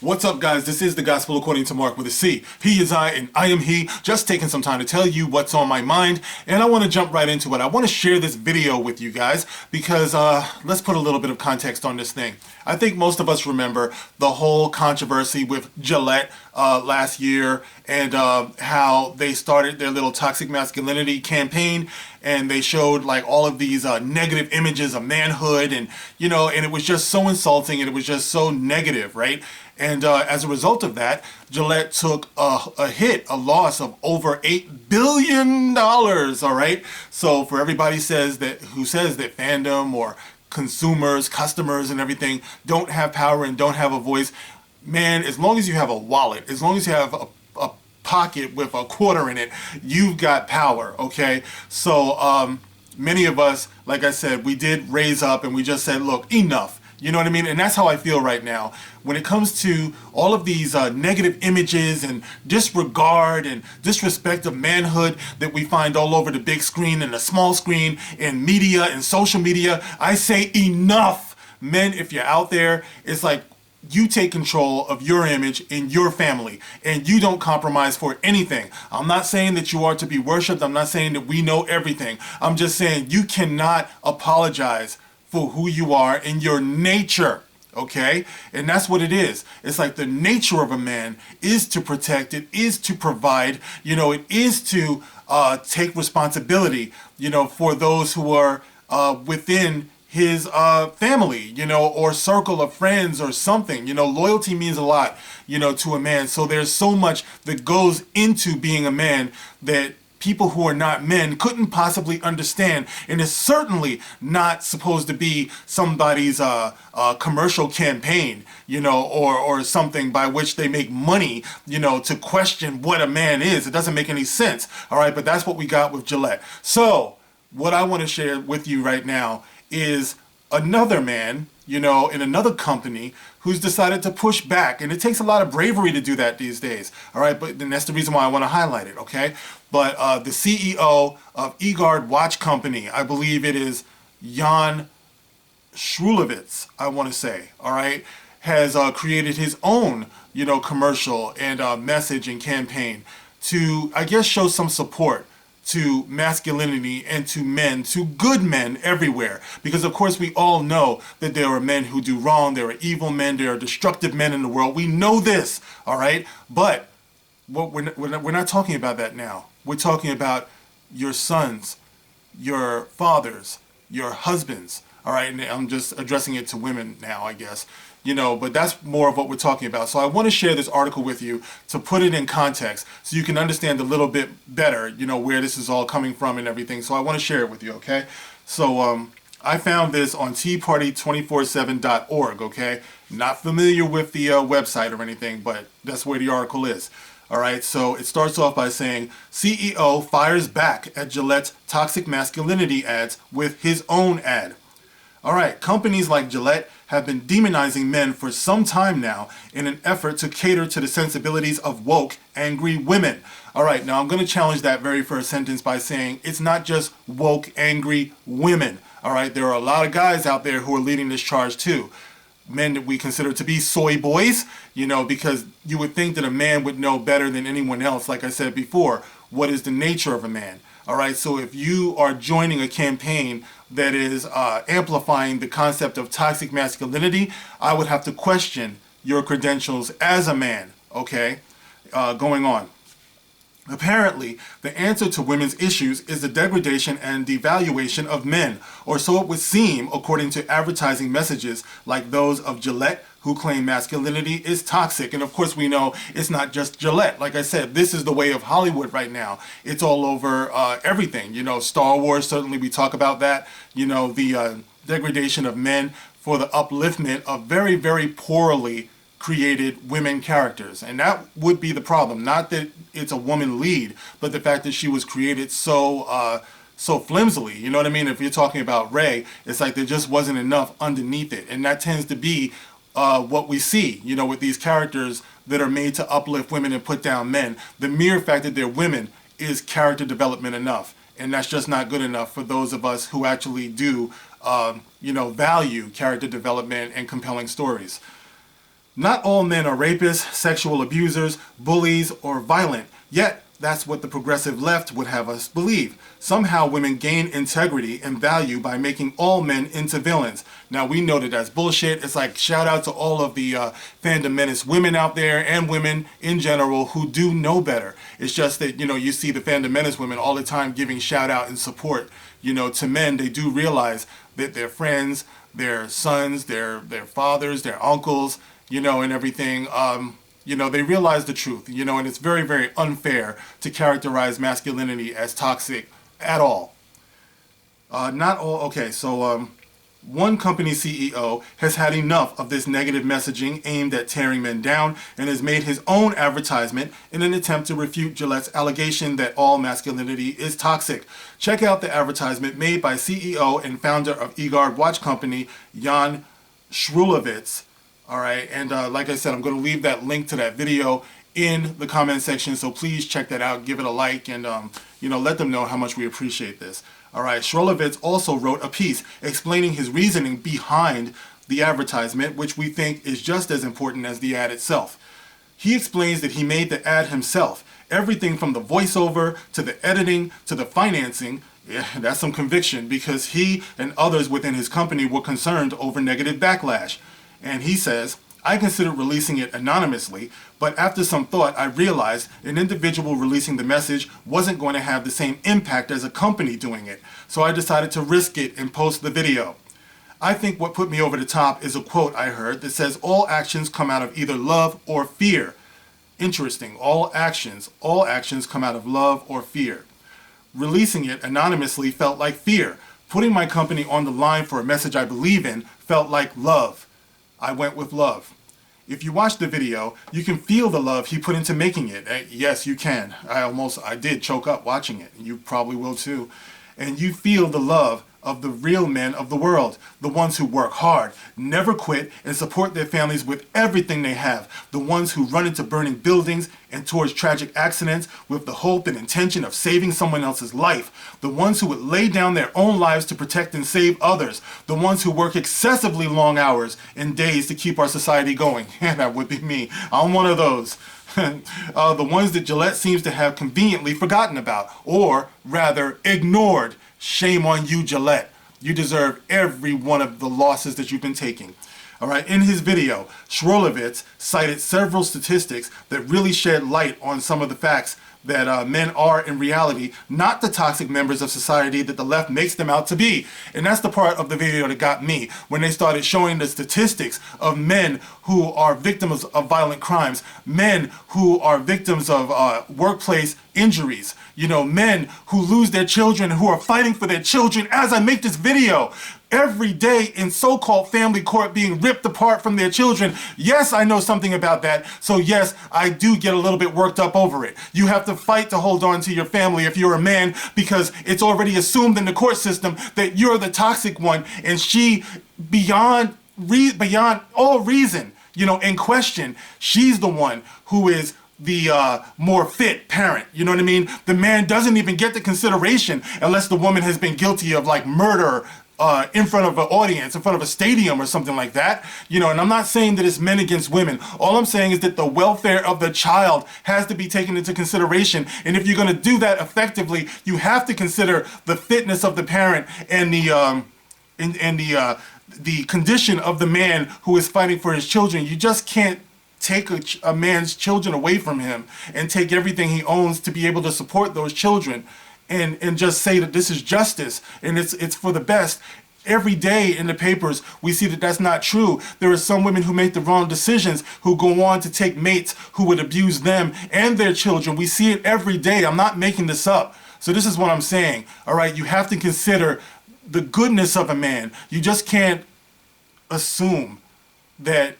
What's up, guys? This is the Gospel According to Mark with a C. He is I and I am he. Just taking some time to tell you what's on my mind, and I want to jump right into it. I want to share this video with you guys because let's put a little bit of context on this thing. I think most of us remember the whole controversy with Gillette last year and how they started their little toxic masculinity campaign, and they showed like all of these negative images of manhood, and and it was just so insulting, and it was just so negative, right? And as a result of that, Gillette took a hit, a loss of over $8 billion, all right? So for everybody who says that fandom or consumers, customers and everything don't have power and don't have a voice, man, as long as you have a wallet, as long as you have a pocket with a quarter in it, you've got power, okay? So many of us, like I said, we did raise up and we just said, look, enough. You know what I mean? And that's how I feel right now. When it comes to all of these negative images and disregard and disrespect of manhood that we find all over the big screen and the small screen and media and social media, I say enough. Men, if you're out there, it's like you take control of your image in your family and you don't compromise for anything. I'm not saying that you are to be worshipped. I'm not saying that we know everything. I'm just saying you cannot apologize for who you are in your nature, okay? And that's what it is. It's like the nature of a man is to protect, it is to provide, it is to take responsibility, for those who are within his family, or circle of friends or something. Loyalty means a lot, to a man. So there's so much that goes into being a man that people who are not men couldn't possibly understand, and it's certainly not supposed to be somebody's commercial campaign, or something by which they make money, to question what a man is. It doesn't make any sense, all right? But that's what we got with Gillette. So what I want to share with you right now is another man, in another company who's decided to push back. And it takes a lot of bravery to do that these days. All right, but then that's the reason why I want to highlight it, okay? But the CEO of Egard Watch Company, I believe it is Jan Shulevitz, I want to say, all right, has created his own, commercial and message and campaign to, I guess, show some support to masculinity and to men, to good men everywhere. Because of course we all know that there are men who do wrong, there are evil men, there are destructive men in the world. We know this, all right? But what we're not talking about that now. We're talking about your sons, your fathers, your husbands, all right? And I'm just addressing it to women now, I guess. But that's more of what we're talking about. So I want to share this article with you to put it in context so you can understand a little bit better, where this is all coming from and everything. So I want to share it with you, okay? So I found this on teaparty247.org, okay? Not familiar with the website or anything, but that's where the article is. All right, so it starts off by saying, CEO fires back at Gillette's toxic masculinity ads with his own ad. All right, companies like Gillette have been demonizing men for some time now in an effort to cater to the sensibilities of woke, angry women. All right, now I'm going to challenge that very first sentence by saying it's not just woke, angry women. All right, there are a lot of guys out there who are leading this charge too. Men that we consider to be soy boys, because you would think that a man would know better than anyone else, like I said before, what is the nature of a man. All right, so if you are joining a campaign that is amplifying the concept of toxic masculinity, I would have to question your credentials as a man, okay? Going on. Apparently, the answer to women's issues is the degradation and devaluation of men, or so it would seem according to advertising messages like those of Gillette, who claim masculinity is toxic. And of course we know it's not just Gillette. Like I said, this is the way of Hollywood right now. It's all over everything. Star Wars, certainly we talk about that. The degradation of men for the upliftment of very, very poorly created women characters. And that would be the problem. Not that it's a woman lead, but the fact that she was created so flimsily. You know what I mean? If you're talking about Rey, it's like there just wasn't enough underneath it. And that tends to be what we see, with these characters that are made to uplift women and put down men. The mere fact that they're women is character development enough. And that's just not good enough for those of us who actually do, value character development and compelling stories. Not all men are rapists, sexual abusers, bullies, or violent, yet that's what the progressive left would have us believe. Somehow women gain integrity and value by making all men into villains. Now we know that that's bullshit. It's like shout out to all of the fandom menace women out there and women in general who do know better. It's just that, you know, you see the fandom menace women all the time giving shout out and support, you know, to men. They do realize that their friends, their sons, their fathers, their uncles, you know, and everything, you know, they realize the truth, you know, and it's very, very unfair to characterize masculinity as toxic at all. Not all, okay, so one company CEO has had enough of this negative messaging aimed at tearing men down and has made his own advertisement in an attempt to refute Gillette's allegation that all masculinity is toxic. Check out the advertisement made by CEO and founder of Egard Watch Co, Jan Schrulovitz. All right, and like I said, I'm going to leave that link to that video in the comment section, so please check that out, give it a like, and you know, let them know how much we appreciate this. All right, Schrolovitz also wrote a piece explaining his reasoning behind the advertisement, which we think is just as important as the ad itself. He explains that he made the ad himself, everything from the voiceover to the editing to the financing. Yeah, that's some conviction, because he and others within his company were concerned over negative backlash. And he says, I considered releasing it anonymously, but after some thought, I realized an individual releasing the message wasn't going to have the same impact as a company doing it. So I decided to risk it and post the video. I think what put me over the top is a quote I heard that says all actions come out of either love or fear. Interesting. All actions come out of love or fear. Releasing it anonymously felt like fear. Putting my company on the line for a message I believe in felt like love. I went with love. If you watch the video, you can feel the love he put into making it. Yes, you can. I did choke up watching it. You probably will too. And you feel the love of the real men of the world, the ones who work hard, never quit, and support their families with everything they have, the ones who run into burning buildings and towards tragic accidents with the hope and intention of saving someone else's life, the ones who would lay down their own lives to protect and save others, the ones who work excessively long hours and days to keep our society going. Yeah, that would be me. I'm one of those. The ones that Gillette seems to have conveniently forgotten about, or rather ignored. Shame on you, Gillette. You deserve every one of the losses that you've been taking. All right, in his video, Schrolovitz cited several statistics that really shed light on some of the facts that men are in reality not the toxic members of society that the left makes them out to be. And that's the part of the video that got me, when they started showing the statistics of men who are victims of violent crimes, men who are victims of workplace injuries, you know, men who lose their children, who are fighting for their children as I make this video. Every day in so-called family court being ripped apart from their children. Yes, I know something about that. So yes, I do get a little bit worked up over it. You have to fight to hold on to your family if you're a man, because it's already assumed in the court system that you're the toxic one, and she, beyond all reason, you know, in question, she's the one who is the more fit parent. You know what I mean? The man doesn't even get the consideration unless the woman has been guilty of like murder in front of an audience, in front of a stadium or something like that. You know, and I'm not saying that it's men against women. All I'm saying is that the welfare of the child has to be taken into consideration. And if you're going to do that effectively, you have to consider the fitness of the parent and the condition of the man who is fighting for his children. You just can't take a man's children away from him and take everything he owns to be able to support those children. And just say that this is justice and it's for the best. Every day in the papers, we see that that's not true. There are some women who make the wrong decisions, who go on to take mates who would abuse them and their children. We see it every day. I'm not making this up. So this is what I'm saying. All right, you have to consider the goodness of a man. You just can't assume that,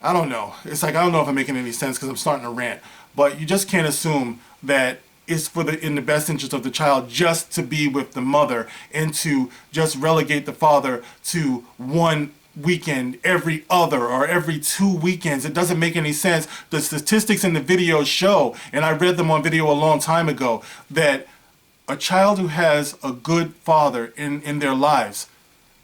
I don't know. It's like, I don't know if I'm making any sense because I'm starting to rant, but you just can't assume that it's in the best interest of the child just to be with the mother and to just relegate the father to one weekend every other or every 2 weekends. It doesn't make any sense. The statistics in the video show, and I read them on video a long time ago, that a child who has a good father in their lives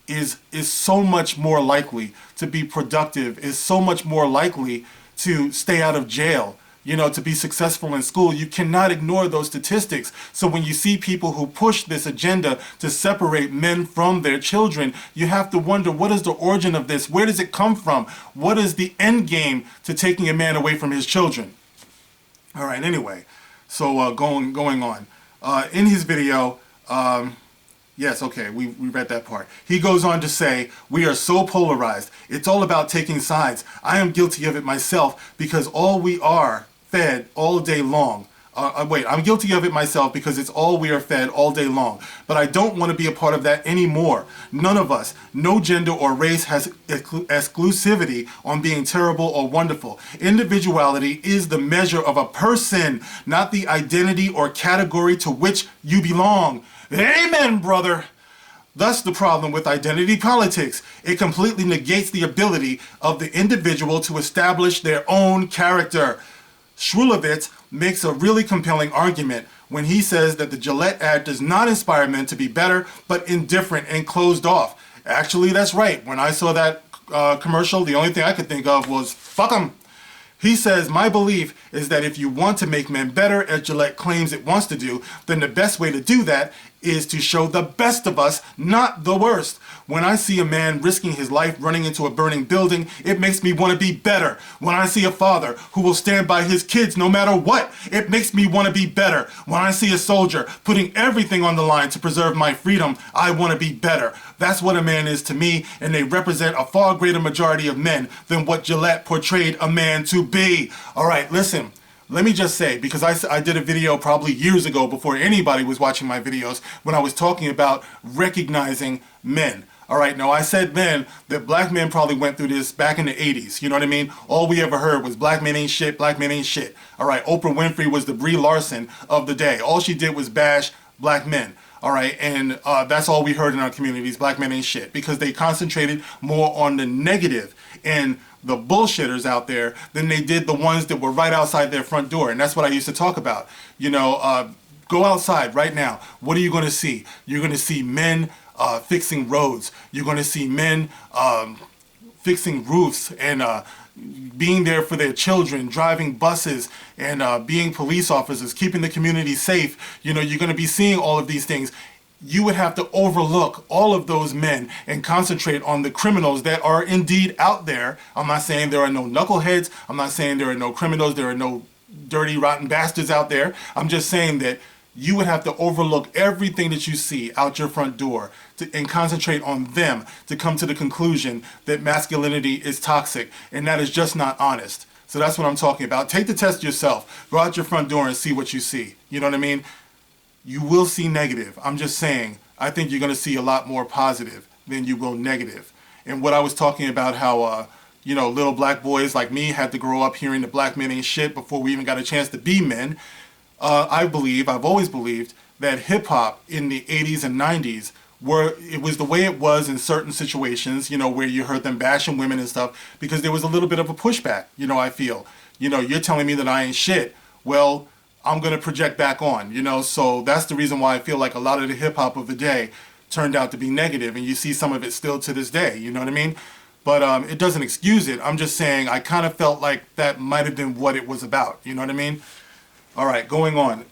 is so much more likely to be productive, is so much more likely to stay out of jail, you know, to be successful in school. You cannot ignore those statistics. So when you see people who push this agenda to separate men from their children, you have to wonder, what is the origin of this? Where does it come from? What is the end game to taking a man away from his children? All right, anyway, so going on. In his video, yes, okay, we read that part. He goes on to say, we are so polarized. It's all about taking sides. I am guilty of it myself because all we are fed all day long. I'm guilty of it myself because it's all we are fed all day long. But I don't want to be a part of that anymore. None of us, no gender or race has exclusivity on being terrible or wonderful. Individuality is the measure of a person, not the identity or category to which you belong. Amen, brother. Thus the problem with identity politics. It completely negates the ability of the individual to establish their own character. Shmulevitz makes a really compelling argument when he says that the Gillette ad does not inspire men to be better, but indifferent and closed off. Actually, that's right. When I saw that commercial, the only thing I could think of was, fuck 'em. He says, my belief is that if you want to make men better, as Gillette claims it wants to do, then the best way to do that is to show the best of us, not the worst. When I see a man risking his life running into a burning building, it makes me want to be better. When I see a father who will stand by his kids no matter what, it makes me want to be better. When I see a soldier putting everything on the line to preserve my freedom, I want to be better. That's what a man is to me, and they represent a far greater majority of men than what Gillette portrayed a man to be. All right, listen. Let me just say, because I did a video probably years ago before anybody was watching my videos when I was talking about recognizing men. All right, now I said then that black men probably went through this back in the 80s. You know what I mean? All we ever heard was black men ain't shit, black men ain't shit. All right, Oprah Winfrey was the Brie Larson of the day. All she did was bash black men. All right, and that's all we heard in our communities, black men ain't shit, because they concentrated more on the negative and the bullshitters out there than they did the ones that were right outside their front door. And that's what I used to talk about. You know, go outside right now. What are you going to see? You're going to see men fixing roads. You're going to see men fixing roofs and being there for their children, driving buses and being police officers, keeping the community safe. You know, you're going to be seeing all of these things. You would have to overlook all of those men and concentrate on the criminals that are indeed out there. I'm not saying there are no knuckleheads. I'm not saying there are no criminals. There are no dirty, rotten bastards out there. I'm just saying that you would have to overlook everything that you see out your front door and concentrate on them to come to the conclusion that masculinity is toxic, and that is just not honest. So that's what I'm talking about. Take the test yourself. Go out your front door and see what you see. You know what I mean? You will see negative. I'm just saying, I think you're going to see a lot more positive than you will negative. And what I was talking about, how, you know, little black boys like me had to grow up hearing that black men ain't shit before we even got a chance to be men. I've always believed that hip hop in the 80s and 90s it was the way it was in certain situations, you know, where you heard them bashing women and stuff, because there was a little bit of a pushback, you know, I feel. You know, you're telling me that I ain't shit. Well, I'm going to project back on, you know, so that's the reason why I feel like a lot of the hip hop of the day turned out to be negative, and you see some of it still to this day, you know what I mean? But it doesn't excuse it. I'm just saying I kind of felt like that might have been what it was about, you know what I mean? All right, going on.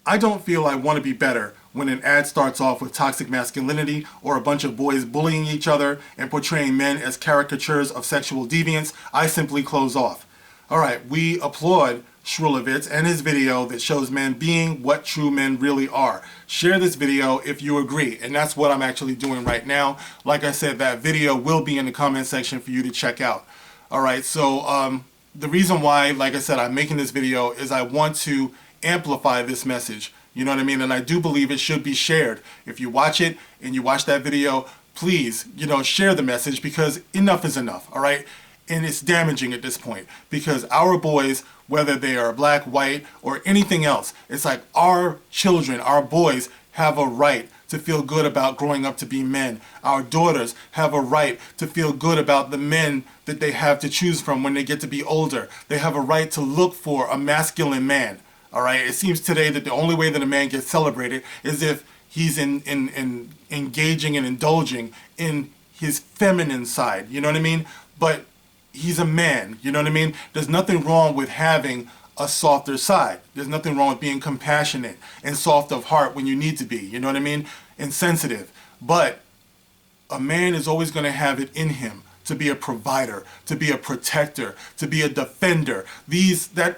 I don't feel I want to be better when an ad starts off with toxic masculinity or a bunch of boys bullying each other and portraying men as caricatures of sexual deviance. I simply close off. All right, we applaud Shmulevitz and his video that shows men being what true men really are. Share this video if you agree, and that's what I'm actually doing right now. Like I said, that video will be in the comment section for you to check out. All right, so the reason why, like I said, I'm making this video is I want to amplify this message. You know what I mean? And I do believe it should be shared. If you watch it and you watch that video, please, you know, share the message, because enough is enough, all right? And it's damaging at this point, because our boys, whether they are black, white, or anything else, it's like our children, our boys have a right to feel good about growing up to be men. Our daughters have a right to feel good about the men that they have to choose from when they get to be older. They have a right to look for a masculine man. All right, it seems today that the only way that a man gets celebrated is if he's in engaging and indulging in his feminine side, you know what I mean? But he's a man, you know what I mean? There's nothing wrong with having a softer side. There's nothing wrong with being compassionate and soft of heart when you need to be, you know what I mean? And sensitive. But a man is always going to have it in him to be a provider, to be a protector, to be a defender. These are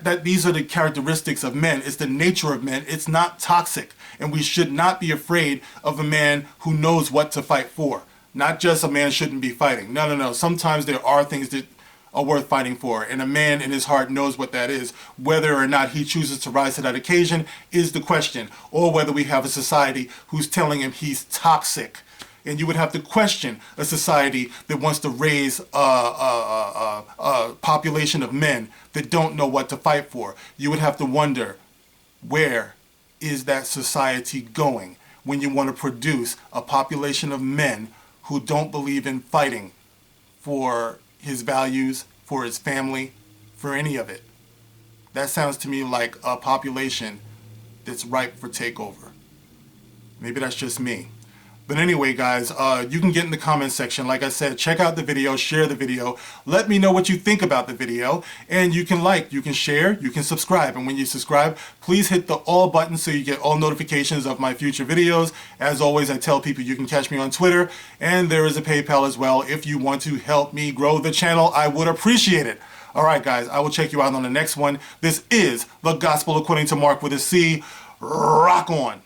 the characteristics of men. It's the nature of men. It's not toxic. And we should not be afraid of a man who knows what to fight for. Not just a man shouldn't be fighting. No, no, no. Sometimes there are things that are worth fighting for. And a man in his heart knows what that is. Whether or not he chooses to rise to that occasion is the question. Or whether we have a society who's telling him he's toxic. And you would have to question a society that wants to raise a population of men that don't know what to fight for. You would have to wonder, where is that society going when you want to produce a population of men who don't believe in fighting for his values, for his family, for any of it? That sounds to me like a population that's ripe for takeover. Maybe that's just me. But anyway, guys, you can get in the comment section. Like I said, check out the video, share the video. Let me know what you think about the video. And you can like, you can share, you can subscribe. And when you subscribe, please hit the all button so you get all notifications of my future videos. As always, I tell people you can catch me on Twitter. And there is a PayPal as well. If you want to help me grow the channel, I would appreciate it. All right, guys, I will check you out on the next one. This is The Gospel According to Mark with a C. Rock on.